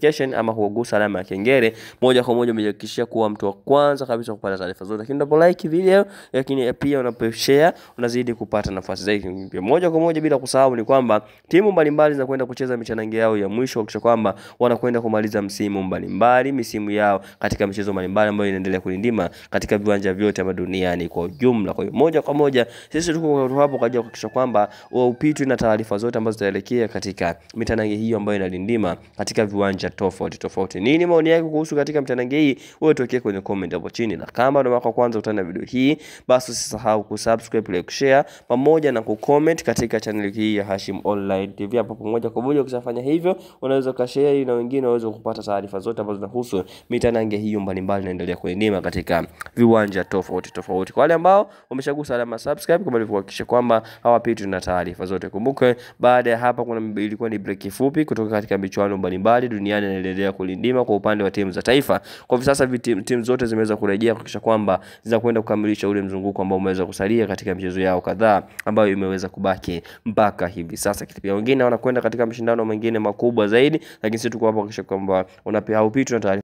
notification ama kugusa alama ya kengele, moja kwa moja umejihakikishia kuwa mtu wa kwanza kabisa kupata taarifa zote. Lakini unapo like video, lakini pia unapo share, unazidi kupata nafasi zaidi. Moja kwa moja bila kusahau ni kwamba timu mbalimbali zinakwenda kucheza michanange yao ya mwisho kuhakikisha kwamba wanakwenda kumaliza misimu yao katika michezo mbalimbali ambayo inaendelea kulindima katika viwanja vyote hapa duniani kwa ujumla. Kwa hiyo moja kwa moja sisi tuko hapo kwa ajili ya kuhakikisha kwamba upitwi na taarifa zote ambazo zitaelekea katika mitanange hiyo ambayo inalindima katika viwanja tofauti. Nini maoni yako kuhusu katika mitanange hii? Wewe tuwekee kwenye comment hapo chini, na kama ndio mara ya kwanza utana video hii, basi usisahau kusubscribe, like, share pamoja na kucomment katika channel hii ya Hashim Online TV. Hapo pamoja kwa moja ukishafanya hivyo, unaweza kushare na wengine waweze kupata taarifa zote ambazo zinahusu mitanange hiyo mbalimbali inaendelea kuendima katika viwanja tofauti. Kwa wale ambao wameshagusa alama subscribe, kama kuhakikisha kwamba hawapitwi na taarifa zote. Kumbuka baada ya hapa ilikuwa ni break fupi kutoka katika michuano mbalimbali duniani inaendelea kulindima kwa upande wa timu za taifa. Kwa hivi sasa timu zote zimeweza kurejea kuhakikisha kwamba zinakwenda kukamilisha ule mzunguko ambao umeweza kusalia katika michezo yao kadhaa ambayo imeweza kubaki mpaka hivi sasa. Pia wengine wanakwenda katika mashindano mengine makubwa zaidi, lakini sisi tuko hapa kuhakikisha kwamba haupitwi na taarifa